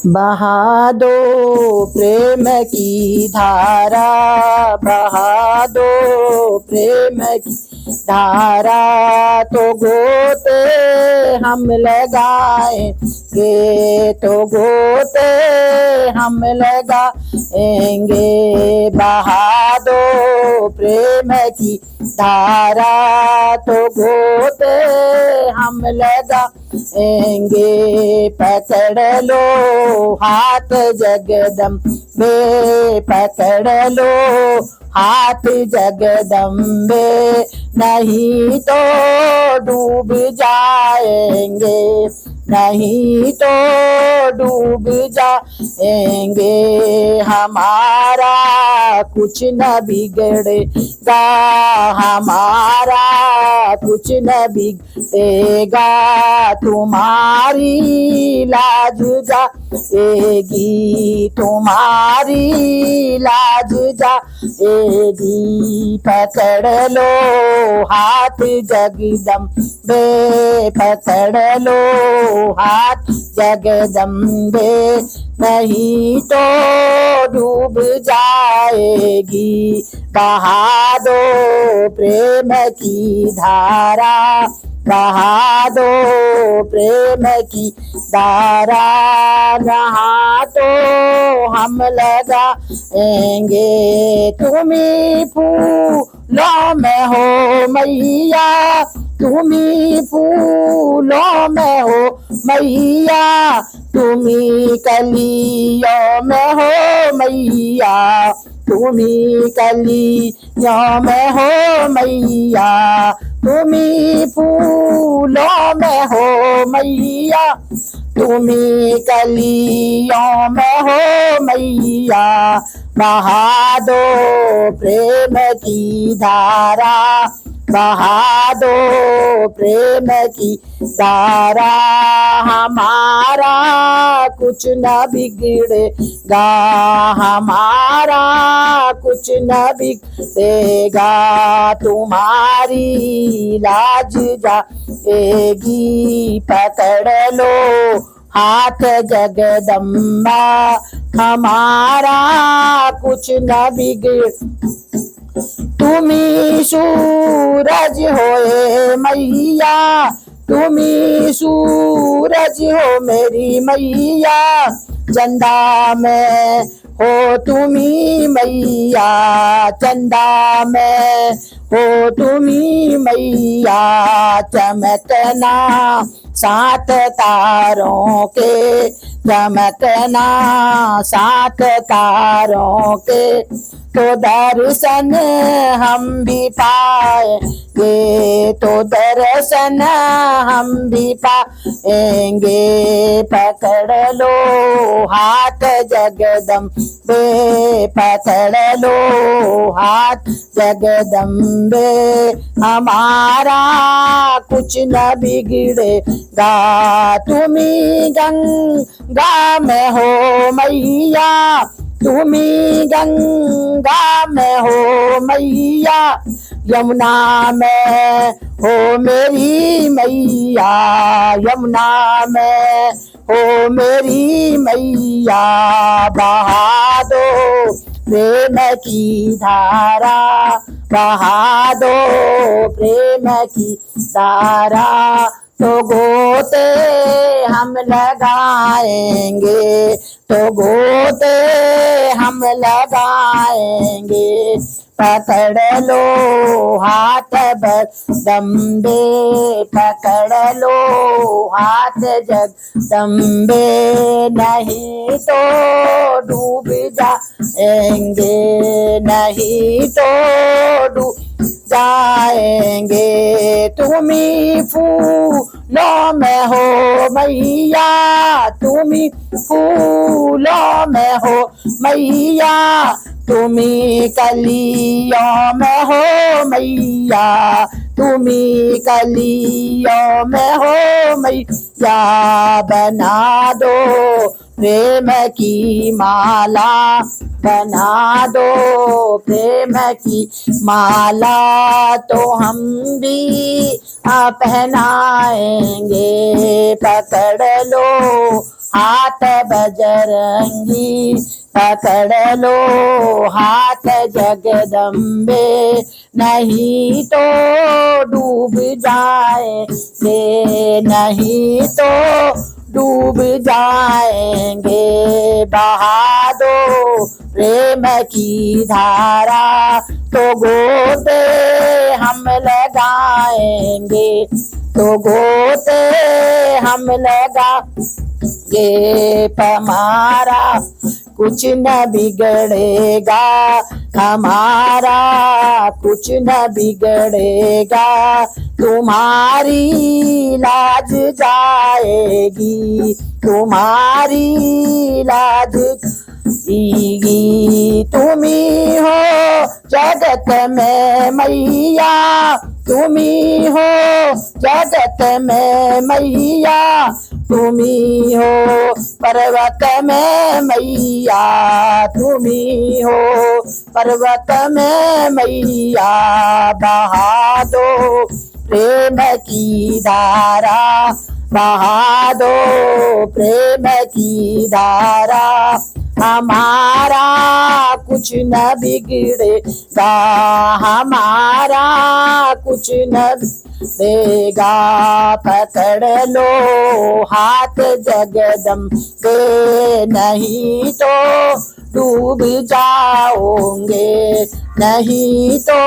बहा दो प्रेम की धारा, बहा दो प्रेम की धारा, तो गोते हम लगाएंगे, तो गोते हम लगाएंगे। बहा दो प्रेम की धारा, तो गोते हम लगाएंगे। पकड़ लो हाथ जगदम्बे, पकड़ लो हाथ जगदम्बे, नहीं तो डूब जाएंगे, नहीं तो डूब जाएंगे। हमारा कुछ न बिगड़ेगा, हमारा कुछ न बिगड़ेगा, तुम्हारी लाज जाएगी, तुम्हारी लाज जाएगी। पकड़ लो हाथ जगदम्बे, पकड़ लो हाथ जगदम्बे, नहीं तो डूब जाएगी। बहा दो प्रेम की धारा, बहा दो प्रेम की धारा, नहा तो हम लगाएंगे। तुम्ही फूलों में हो मैया, तुम्ही फूलों में हो मैया, तुम्ही कलियों में हो मैया, तुम्ही कलियों में हो मैया, तुम्ही फूलों में हो मैया, तुम्ही कलियों में हो मैया। बहा दो प्रेम की धारा, बहा दो प्रेम की धारा, हमारा कुछ न बिगड़ेगा, हमारा कुछ न बिगड़ेगा, तुम्हारी लाज जाएगी। पकड़ लो हाथ जगदम्बा, हमारा कुछ न बिगड़, तुम्ही सूरज होए मैया, तुम्ही सूरज हो मेरी मैया, चंदा में हो तुम्ही मैया, चंदा में हो तुम्ही मैया, चमकना सात तारों के, चमकना सात तारों के, तो दर्शन हम भी पाएंगे, तो दर्शन हम भी पाएंगे। पकड़ लो हाथ जगदम्बे, पकड़ लो हाथ जगदम्बे, हमारा कुछ न बिगड़ेगा। तुम्ही गंगा में हो मैया, तुम्ही गंगा में हो मैया, यमुना में हो मेरी मैया, यमुना में हो मेरी मैया। बहा दो प्रेम की धारा, बहा दो प्रेम की धारा, तो गोते हम लगाएंगे, तो गोते हम लगाएंगे। पकड़ लो हाथ जगदम्बे, पकड़ लो हाथ जगदम्बे, नहीं तो डूब जाएंगे, नहीं तो डूब जाएंगे। तुम्ही फूलों में हो मैया, तुम्ही फूलों में हो मैया, तुम्ही कलियों में हो मैया, तुम्ही कलियों में हो मैया। बना दो प्रेम की माला, बना दो प्रेम की माला तो हम भी पहनाएंगे। पकड़ लो हाथ बजरंगी, पकड़ लो हाथ जगदम्बे, नहीं तो डूब जाएंगे, नहीं तो डूब जाएंगे। बहा दो प्रेम की धारा तो गोते हम लगाएंगे, तो गोते हम लगाएंगे। हमारा कुछ न बिगड़ेगा, हमारा कुछ न बिगड़ेगा, तुम्हारी लाज जाएगी, तुम्हारी लाज जाएगी। तुम ही हो जगत में मैया, तुम ही हो जगत में मैया, तुम ही हो पर्वत में मैया, तुम ही हो पर्वत में मैया। बहा दो प्रेम की धारा, बहा दो प्रेम की धारा, हमारा कुछ न बिगड़ेगा, हमारा कुछ न बिगड़ेगा। पकड़ लो हाथ जगदम्बे, नहीं तो डूब जाओगे, नहीं तो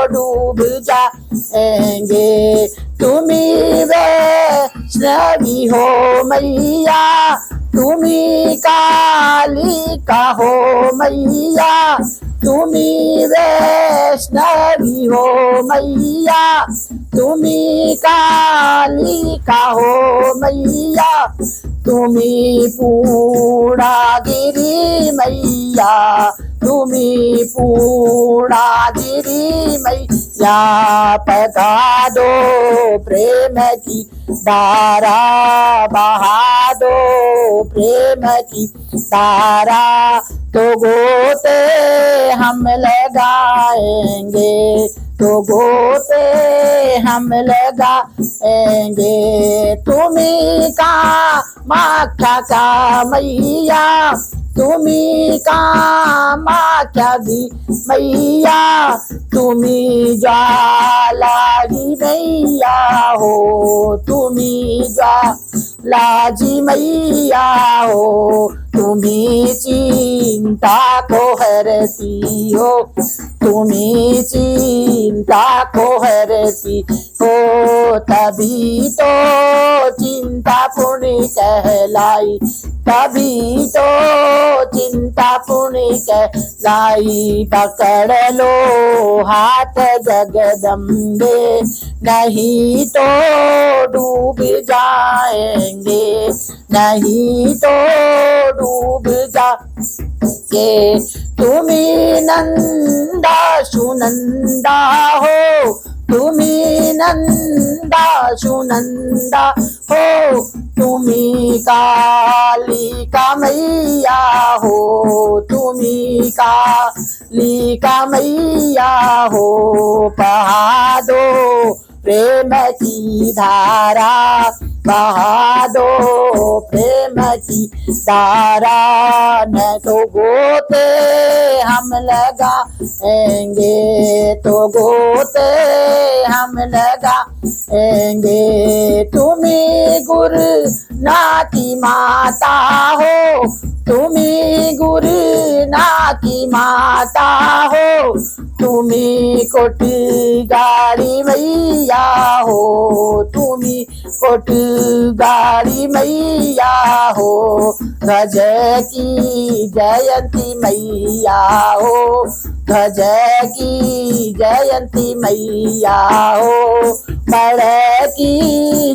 डूब जाएंगे। तुम्ही वैष्णवी हो मैया, तुम्ही कालिका हो मैया, तुम्ही वैष्णवी हो मैया, तुम्ही कालिका हो मैया, तुम्ही पूर्णागिरी मैया, तुम्ही पूर्णागिरी मैया। पका दो प्रेम की धारा, बहा दो प्रेम की धारा, तो गोते हम लगाएंगे, तो गोते हम लगाएंगे। तुम्ही का माख्या का मैया, तुम्ही कामाख्या दी मैया, तुम्ही ज्वालाजी मैया हो, तुम्ही ज्वालाजी मैया हो। तुम्ही चिंता को हरती हो, तुम्ही चिंता को हरती हो, तभी तो चिंता पूर्ण कहलाई, तभी तो चिंता पूर्ण कहलाई। पकड़ लो हाथ जगदम्बे, नहीं तो डूब जाएंगे, नहीं तो डूब जाएंगे। तुम्ही नंदा सुनंदा हो, तुम्ही नंदा सुनंदा हो, तुम्ही कालिका मैया हो, तुम्ही कालिका मैया हो। बहा दो प्रेम की धारा, बहा दो प्रेम की धारा, न तो गोते हम लगाएंगे, तो गोते हम लगाएंगे। तुम्ही गुरु ना की माता हो, तुम्ही गुरु ना की माता हो, तुम्ही कोटि गाड़ी मैया हो, तुम्ही कोटि गाड़ी मैया हो। ध्वज की जयंती मैया हो, ध्वज की जयंती मैया हो। मण की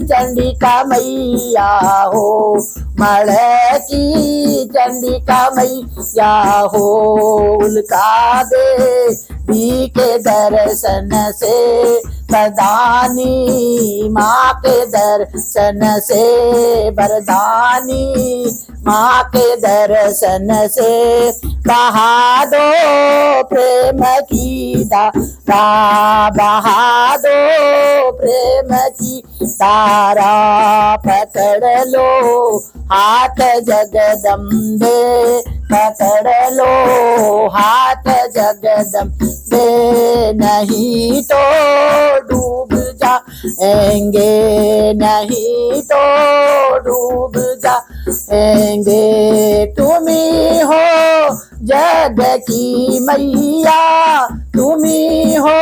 चंडिका मैया हो, मण की चंडिका मैया हो। उल्का देवी के दर्शन से, वरदानी माँ के दर्शन से, वरदानी माँ के दर्शन से बहा दो प्रेम की धारा, बहा दो प्रेम की धारा, पकड़ लो हाथ जगदम्बे, पकड़ लो हाथ जगदम्बे, नहीं तो डूब जाएंगे, नहीं तो डूब जाएंगे। तुम ही हो जग की मैया, तुम ही हो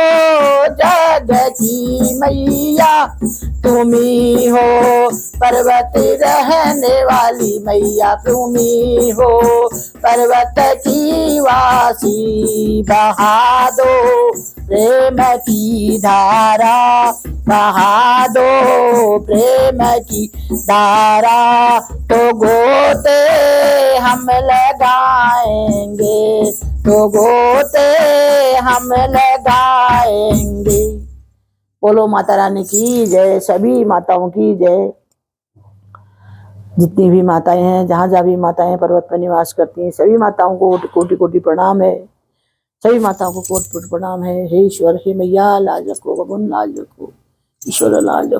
जग की मैया, तुम ही हो पर्वत रहने वाली मैया, तुम ही हो पर्वत की वासी। बहा दो प्रेम की धारा, बहा दो प्रेम की धारा, तो गोते हम लगाएंगे, तो गोते हम लगाएंगे। बोलो माता रानी की जय, सभी माताओं की जय। जितनी भी माताएं हैं, जहाँ जहाँ भी माताएं पर्वत पर निवास करती हैं, सभी माताओं को कोटि कोटि प्रणाम है, सभी माताओं को कोटि कोटि प्रणाम है। हे ईश्वर, हे मैया लाज रखो, भगवान लाज रखो, ईश्वर लाज रखो।